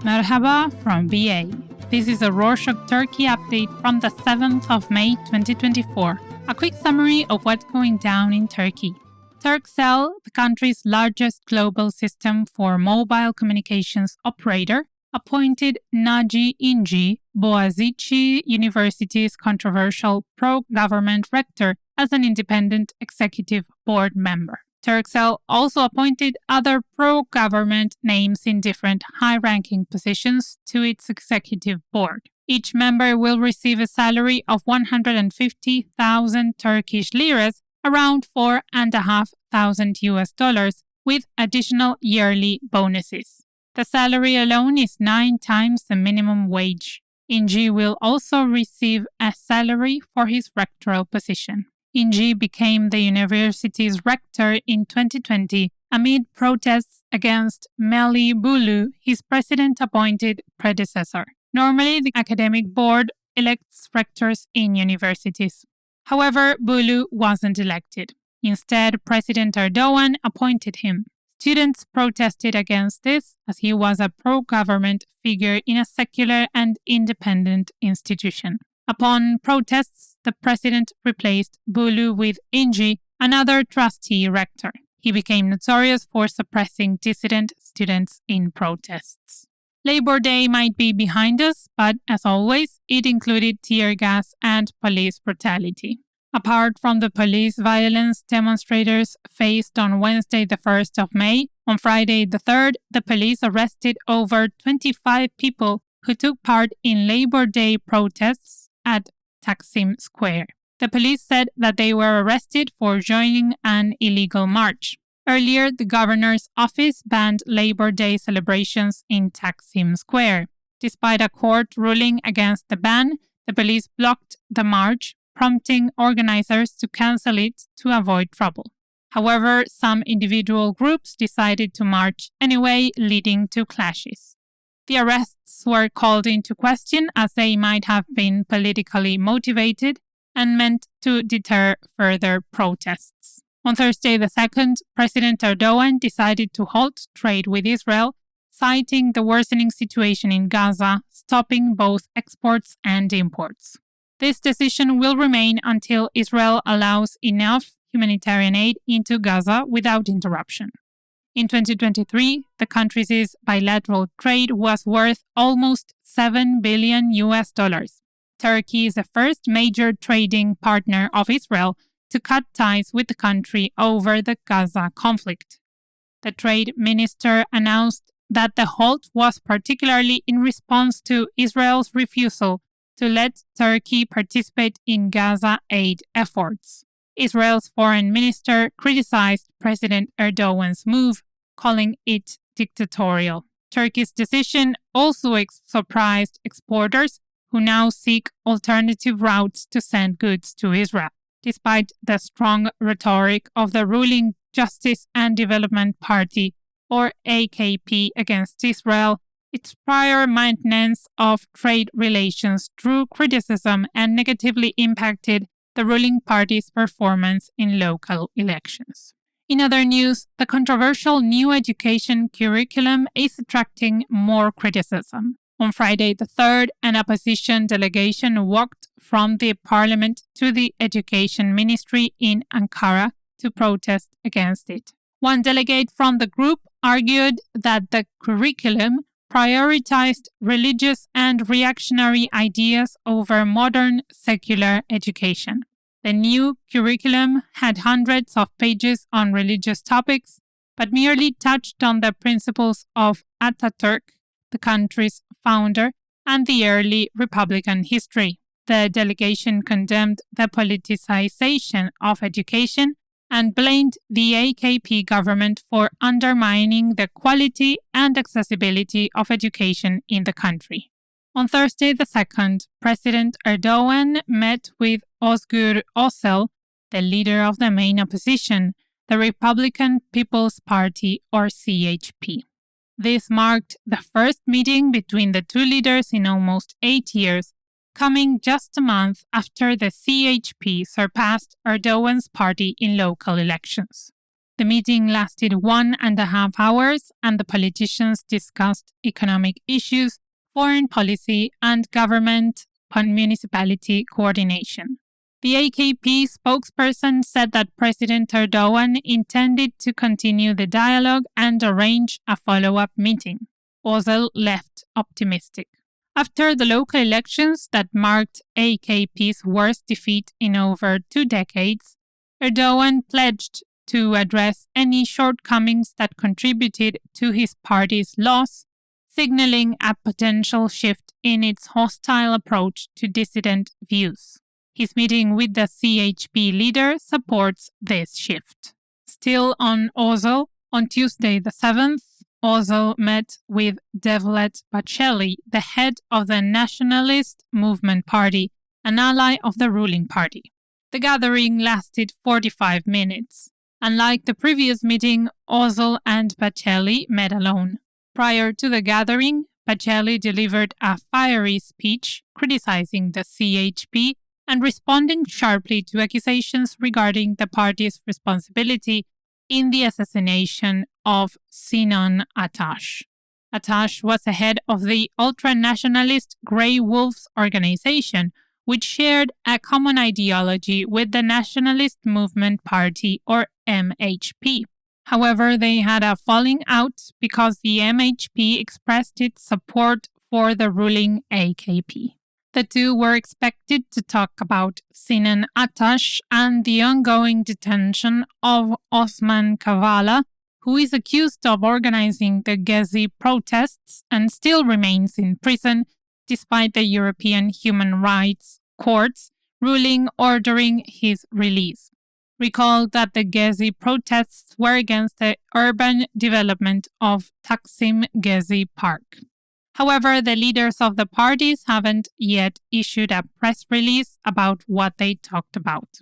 Merhaba from BA. This is a Rorschach Turkey update from the 7th of May 2024. A quick summary of what's going down in Turkey. Turcell, the country's largest global system for mobile communications operator, appointed Naci İnci, Boğaziçi University's controversial pro-government rector, as an independent executive board member. Turcell also appointed other pro-government names in different high-ranking positions to its executive board. Each member will receive a salary of 150,000 Turkish liras, around $4,500 with additional yearly bonuses. The salary alone is 9 times the minimum wage. İnci will also receive a salary for his rectoral position. İnci became the university's rector in 2020 amid protests against Melih Bulu, his president-appointed predecessor. Normally, the academic board elects rectors in universities. However, Bulu wasn't elected. Instead, President Erdoğan appointed him. Students protested against this as he was a pro-government figure in a secular and independent institution. Upon protests, the president replaced Bulu with İnci, another trustee rector. He became notorious for suppressing dissident students in protests. Labor Day might be behind us, but as always, it included tear gas and police brutality. Apart from the police violence demonstrators faced on Wednesday the 1st of May, on Friday the 3rd, the police arrested over 25 people who took part in Labor Day protests at Taksim Square. The police said that they were arrested for joining an illegal march. Earlier, the governor's office banned Labor Day celebrations in Taksim Square. Despite a court ruling against the ban, the police blocked the march, prompting organizers to cancel it to avoid trouble. However, some individual groups decided to march anyway, leading to clashes. The arrests were called into question as they might have been politically motivated and meant to deter further protests. On Thursday the 2nd, President Erdoğan decided to halt trade with Israel, citing the worsening situation in Gaza, stopping both exports and imports. This decision will remain until Israel allows enough humanitarian aid into Gaza without interruption. In 2023, the countries' bilateral trade was worth almost $7 billion. Turkey is the first major trading partner of Israel to cut ties with the country over the Gaza conflict. The trade minister announced that the halt was particularly in response to Israel's refusal to let Turkey participate in Gaza aid efforts. Israel's foreign minister criticized President Erdoğan's move, calling it dictatorial. Turkey's decision also surprised exporters who now seek alternative routes to send goods to Israel. Despite the strong rhetoric of the ruling Justice and Development Party, or AKP, against Israel, its prior maintenance of trade relations drew criticism and negatively impacted the ruling party's performance in local elections. In other news, the controversial new education curriculum is attracting more criticism. On Friday the 3rd, an opposition delegation walked from the parliament to the education ministry in Ankara to protest against it. One delegate from the group argued that the curriculum prioritized religious and reactionary ideas over modern secular education. The new curriculum had hundreds of pages on religious topics, but merely touched on the principles of Atatürk, the country's founder, and the early Republican history. The delegation condemned the politicization of education and blamed the AKP government for undermining the quality and accessibility of education in the country. On Thursday the 2nd, President Erdoğan met with Özel, the leader of the main opposition, the Republican People's Party, or CHP. This marked the first meeting between the two leaders in almost 8 years, coming just a month after the CHP surpassed Erdoğan's party in local elections. The meeting lasted 1.5 hours, and the politicians discussed economic issues, foreign policy, and government municipality coordination. The AKP spokesperson said that President Erdoğan intended to continue the dialogue and arrange a follow-up meeting. Özel left optimistic. After the local elections that marked AKP's worst defeat in over 2 decades, Erdoğan pledged to address any shortcomings that contributed to his party's loss, signaling a potential shift in its hostile approach to dissident views. His meeting with the CHP leader supports this shift. Still on Özel, on Tuesday the 7th, Özel met with Devlet Bahçeli, the head of the Nationalist Movement Party, an ally of the ruling party. The gathering lasted 45 minutes. Unlike the previous meeting, Özel and Bahçeli met alone. Prior to the gathering, Bahçeli delivered a fiery speech criticizing the CHP and responding sharply to accusations regarding the party's responsibility in the assassination of Sinan Atash. Atash was the head of the ultra-nationalist Grey Wolves organization, which shared a common ideology with the Nationalist Movement Party, or MHP. However, they had a falling out because the MHP expressed its support for the ruling AKP. The two were expected to talk about Sinan Atash and the ongoing detention of Osman Kavala, who is accused of organizing the Gezi protests and still remains in prison despite the European Human Rights Court's ruling ordering his release. Recall that the Gezi protests were against the urban development of Taksim Gezi Park. However, the leaders of the parties haven't yet issued a press release about what they talked about.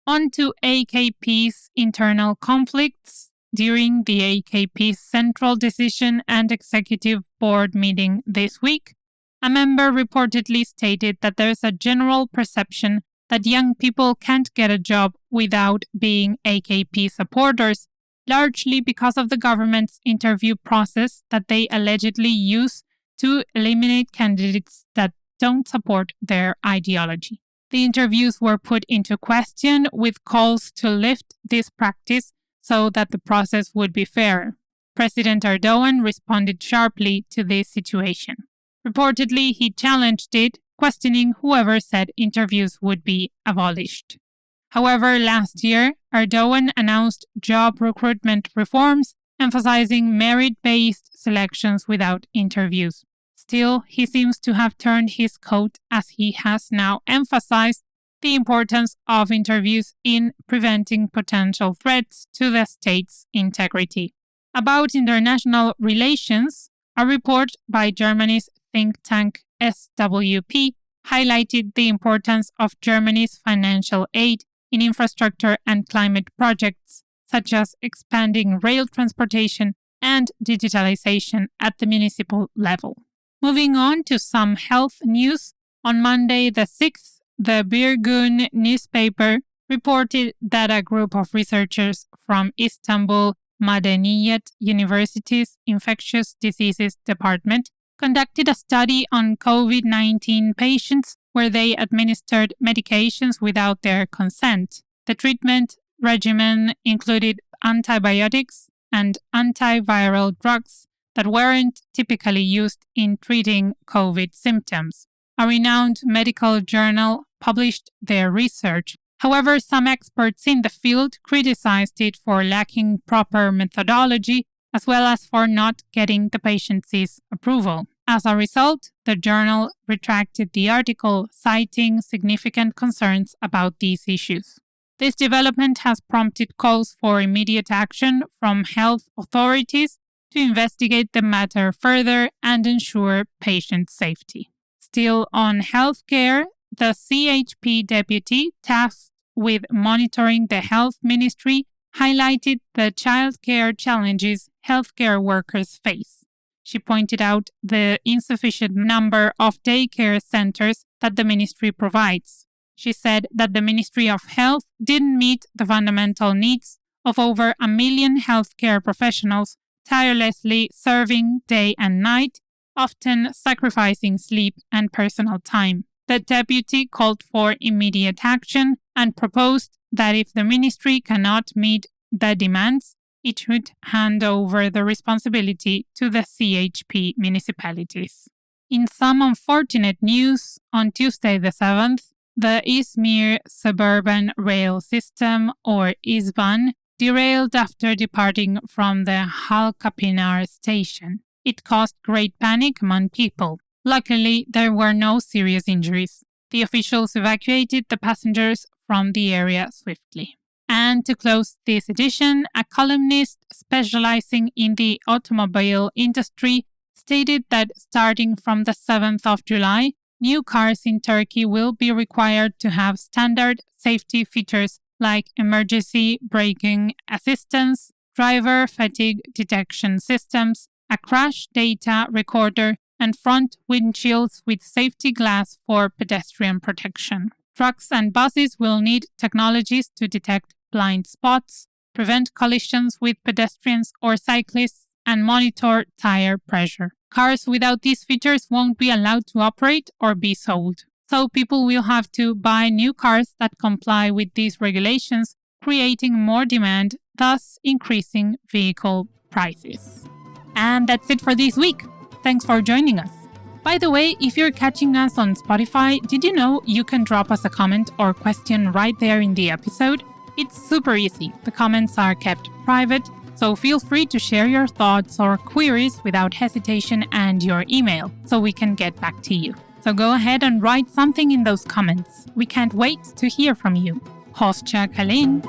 On to AKP's internal conflicts. During the AKP's Central Decision and Executive Board meeting this week, a member reportedly stated that there's a general perception that young people can't get a job without being AKP supporters, largely because of the government's interview process that they allegedly use to eliminate candidates that don't support their ideology. The interviews were put into question with calls to lift this practice so that the process would be fairer. President Erdoğan responded sharply to this situation. Reportedly, he challenged it, questioning whoever said interviews would be abolished. However, last year, Erdoğan announced job recruitment reforms, emphasizing merit-based selections without interviews. Still, he seems to have turned his coat as he has now emphasized the importance of interviews in preventing potential threats to the state's integrity. About international relations, a report by Germany's think tank SWP highlighted the importance of Germany's financial aid in infrastructure and climate projects, such as expanding rail transportation and digitalization at the municipal level. Moving on to some health news, on Monday the 6th, the Bir Gün newspaper reported that a group of researchers from Istanbul Madaniyet University's Infectious Diseases Department conducted a study on COVID-19 patients where they administered medications without their consent. The treatment regimen included antibiotics and antiviral drugs that weren't typically used in treating COVID symptoms. A renowned medical journal published their research. However, some experts in the field criticized it for lacking proper methodology as well as for not getting the patient's approval. As a result, the journal retracted the article, citing significant concerns about these issues. This development has prompted calls for immediate action from health authorities to investigate the matter further and ensure patient safety. Still on healthcare, the CHP deputy tasked with monitoring the health ministry highlighted the childcare challenges healthcare workers face. She pointed out the insufficient number of daycare centers that the ministry provides. She said that the Ministry of Health didn't meet the fundamental needs of over 1 million healthcare professionals tirelessly serving day and night, often sacrificing sleep and personal time. The deputy called for immediate action and proposed that if the ministry cannot meet the demands, it should hand over the responsibility to the CHP municipalities. In some unfortunate news, on Tuesday the 7th, the Izmir Suburban Rail System, or İzban, derailed after departing from the Halkapinar station. It caused great panic among people. Luckily, there were no serious injuries. The officials evacuated the passengers from the area swiftly. And to close this edition, a columnist specializing in the automobile industry stated that starting from the 7th of July, new cars in Turkey will be required to have standard safety features like emergency braking assistance, driver fatigue detection systems, a crash data recorder, and front windshields with safety glass for pedestrian protection. Trucks and buses will need technologies to detect blind spots, prevent collisions with pedestrians or cyclists, and monitor tire pressure. Cars without these features won't be allowed to operate or be sold. So people will have to buy new cars that comply with these regulations, creating more demand, thus increasing vehicle prices. And that's it for this week. Thanks for joining us. By the way, if you're catching us on Spotify, did you know you can drop us a comment or question right there in the episode? It's super easy. The comments are kept private, so feel free to share your thoughts or queries without hesitation and your email, so we can get back to you. So go ahead and write something in those comments. We can't wait to hear from you. Hoşça kalın.